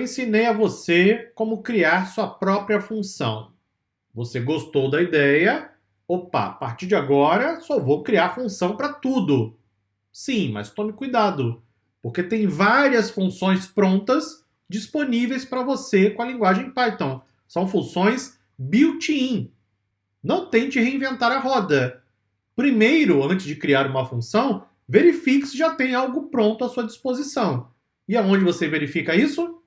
ensinei a você como criar sua própria função. Você gostou da ideia? Opa, a partir de agora só vou criar função para tudo. Sim, mas tome cuidado, porque tem várias funções prontas disponíveis para você com a linguagem Python. São funções built-in. Não tente reinventar a roda. Primeiro, antes de criar uma função, verifique se já tem algo pronto à sua disposição. E aonde você verifica isso?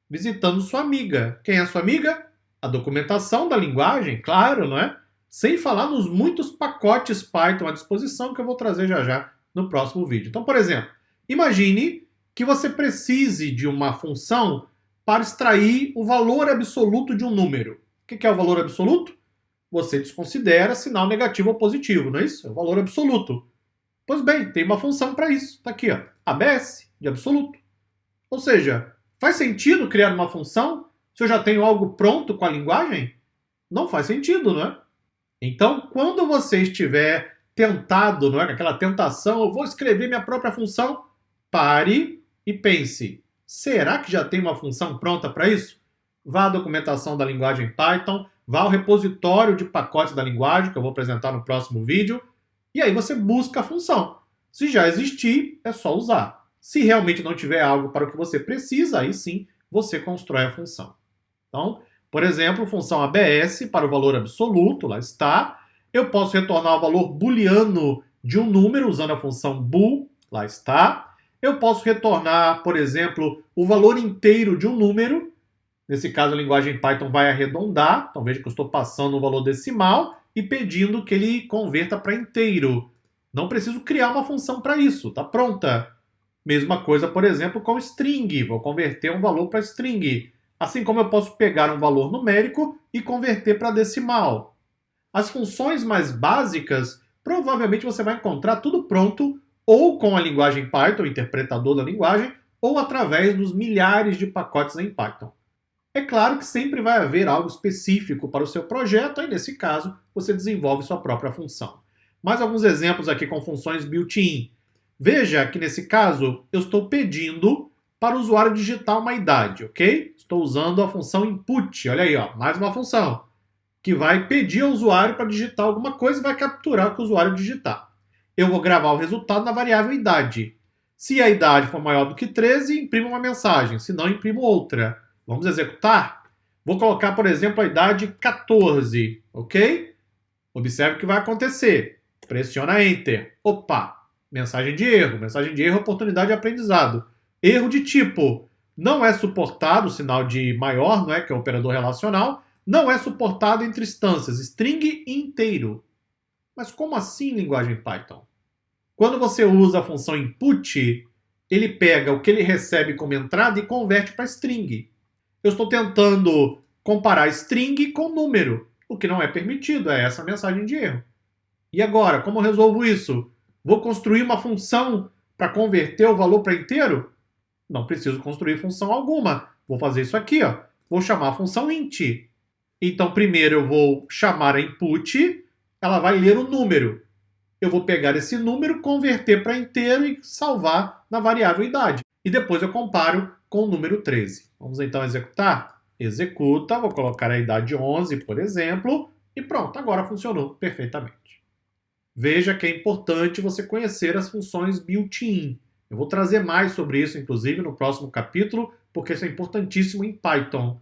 Visitando sua amiga. Quem é sua amiga? A documentação da linguagem, claro, não é? Sem falar nos muitos pacotes Python à disposição que eu vou trazer já já no próximo vídeo. Então, por exemplo, imagine que você precise de uma função para extrair o valor absoluto de um número. O que é o valor absoluto? Você desconsidera sinal negativo ou positivo, não é isso? É o valor absoluto. Pois bem, tem uma função para isso. Está aqui, ó, ABS, de absoluto. Ou seja, faz sentido criar uma função se eu já tenho algo pronto com a linguagem? Não faz sentido, não é? Então, quando você estiver tentado, não é? Aquela tentação, eu vou escrever minha própria função, pare e pense, será que já tem uma função pronta para isso? Vá à documentação da linguagem Python, vá ao repositório de pacotes da linguagem, que eu vou apresentar no próximo vídeo, e aí você busca a função. Se já existir, é só usar. Se realmente não tiver algo para o que você precisa, aí sim você constrói a função. Então, por exemplo, função ABS para o valor absoluto, lá está. Eu posso retornar o valor booleano de um número usando a função bool, lá está. Eu posso retornar, por exemplo, o valor inteiro de um número. Nesse caso, a linguagem Python vai arredondar. Então, veja que eu estou passando um valor decimal e pedindo que ele converta para inteiro. Não preciso criar uma função para isso, está pronta. Mesma coisa, por exemplo, com string. Vou converter um valor para string. Assim como eu posso pegar um valor numérico e converter para decimal. As funções mais básicas, provavelmente você vai encontrar tudo pronto ou com a linguagem Python, o interpretador da linguagem, ou através dos milhares de pacotes em Python. É claro que sempre vai haver algo específico para o seu projeto, e nesse caso você desenvolve sua própria função. Mais alguns exemplos aqui com funções built-in. Veja que nesse caso eu estou pedindo para o usuário digitar uma idade, ok? Estou usando a função input, olha aí, ó, mais uma função, que vai pedir ao usuário para digitar alguma coisa e vai capturar o que o usuário digitar. Eu vou gravar o resultado na variável idade. Se a idade for maior do que 13, imprimo uma mensagem, se não, imprimo outra. Vamos executar? Vou colocar, por exemplo, a idade 14, ok? Observe o que vai acontecer. Pressiona Enter. Opa! Mensagem de erro. Mensagem de erro, oportunidade de aprendizado. Erro de tipo. Não é suportado, sinal de maior, não é? Que é o operador relacional. Não é suportado entre instâncias, string e inteiro. Mas como assim, linguagem Python? Quando você usa a função input, ele pega o que ele recebe como entrada e converte para string. Eu estou tentando comparar string com número, o que não é permitido, é essa a mensagem de erro. E agora, como eu resolvo isso? Vou construir uma função para converter o valor para inteiro? Não preciso construir função alguma. Vou fazer isso aqui, ó. Vou chamar a função int. Então, primeiro eu vou chamar a input, ela vai ler o número. Eu vou pegar esse número, converter para inteiro e salvar na variável idade. E depois eu comparo com o número 13. Vamos então executar? Executa, vou colocar a idade 11, por exemplo, e pronto, agora funcionou perfeitamente. Veja que é importante você conhecer as funções built-in. Eu vou trazer mais sobre isso, inclusive, no próximo capítulo, porque isso é importantíssimo em Python.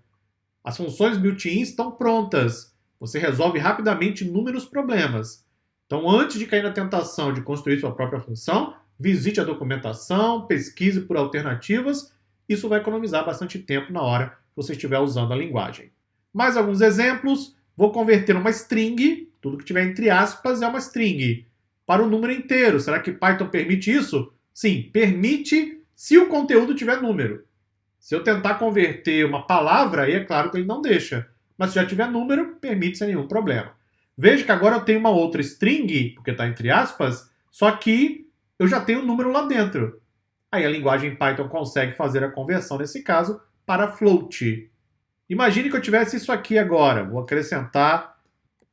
As funções built-in estão prontas. Você resolve rapidamente inúmeros problemas. Então, antes de cair na tentação de construir sua própria função, visite a documentação, pesquise por alternativas. Isso vai economizar bastante tempo na hora que você estiver usando a linguagem. Mais alguns exemplos. Vou converter uma string, tudo que tiver entre aspas é uma string, para um número inteiro. Será que Python permite isso? Sim, permite se o conteúdo tiver número. Se eu tentar converter uma palavra, aí é claro que ele não deixa. Mas se já tiver número, permite sem nenhum problema. Veja que agora eu tenho uma outra string, porque está entre aspas, só que eu já tenho um número lá dentro. Aí a linguagem Python consegue fazer a conversão, nesse caso, para float. Imagine que eu tivesse isso aqui agora. Vou acrescentar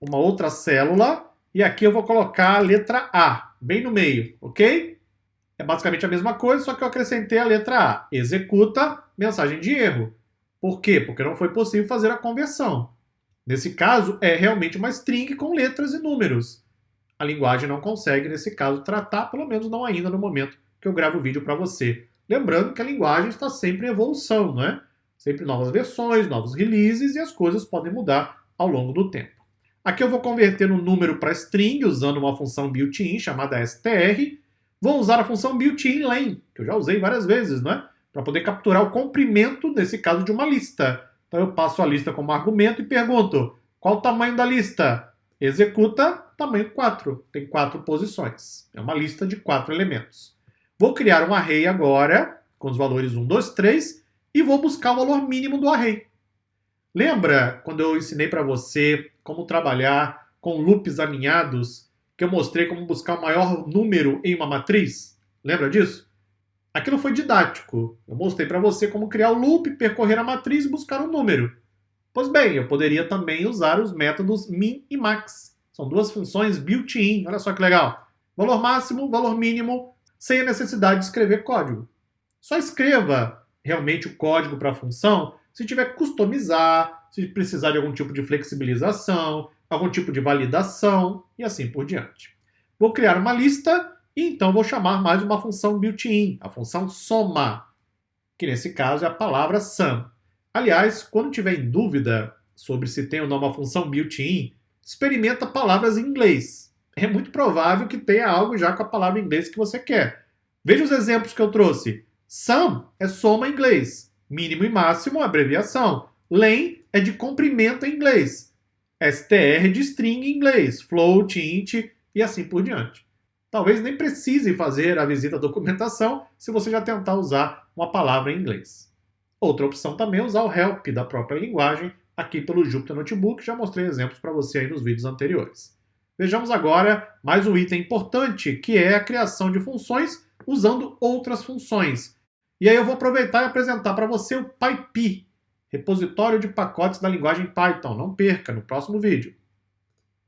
uma outra célula e aqui eu vou colocar a letra A, bem no meio, ok? É basicamente a mesma coisa, só que eu acrescentei a letra A. Executa, mensagem de erro. Por quê? Porque não foi possível fazer a conversão. Nesse caso, é realmente uma string com letras e números. A linguagem não consegue, nesse caso, tratar, pelo menos não ainda no momento que eu gravo o vídeo para você. Lembrando que a linguagem está sempre em evolução, não é? Sempre novas versões, novos releases, e as coisas podem mudar ao longo do tempo. Aqui eu vou converter um número para string usando uma função built-in chamada str. Vou usar a função built-in len, que eu já usei várias vezes, né? Para poder capturar o comprimento, nesse caso, de uma lista. Então eu passo a lista como argumento e pergunto: qual o tamanho da lista? Executa tamanho 4. Tem 4 posições. É uma lista de 4 elementos. Vou criar um array agora, com os valores 1, 2, 3, e vou buscar o valor mínimo do array. Lembra quando eu ensinei para você como trabalhar com loops alinhados, que eu mostrei como buscar o maior número em uma matriz? Lembra disso? Aquilo foi didático. Eu mostrei para você como criar o loop, percorrer a matriz e buscar um número. Pois bem, eu poderia também usar os métodos min e max. São duas funções built-in. Olha só que legal. Valor máximo, valor mínimo, sem a necessidade de escrever código. Só escreva realmente o código para a função se tiver que customizar, se precisar de algum tipo de flexibilização, algum tipo de validação e assim por diante. Vou criar uma lista e então vou chamar mais uma função built-in, a função soma, que nesse caso é a palavra sum. Aliás, quando tiver em dúvida sobre se tem ou não uma função built-in, experimenta palavras em inglês. É muito provável que tenha algo já com a palavra em inglês que você quer. Veja os exemplos que eu trouxe. Sum é soma em inglês. Mínimo e máximo é abreviação. Len é de comprimento em inglês. Str é de string em inglês. Float, int e assim por diante. Talvez nem precise fazer a visita à documentação se você já tentar usar uma palavra em inglês. Outra opção também é usar o help da própria linguagem aqui pelo Jupyter Notebook. Já mostrei exemplos para você aí nos vídeos anteriores. Vejamos agora mais um item importante, que é a criação de funções usando outras funções. E aí eu vou aproveitar e apresentar para você o PyPy, repositório de pacotes da linguagem Python. Não perca, no próximo vídeo.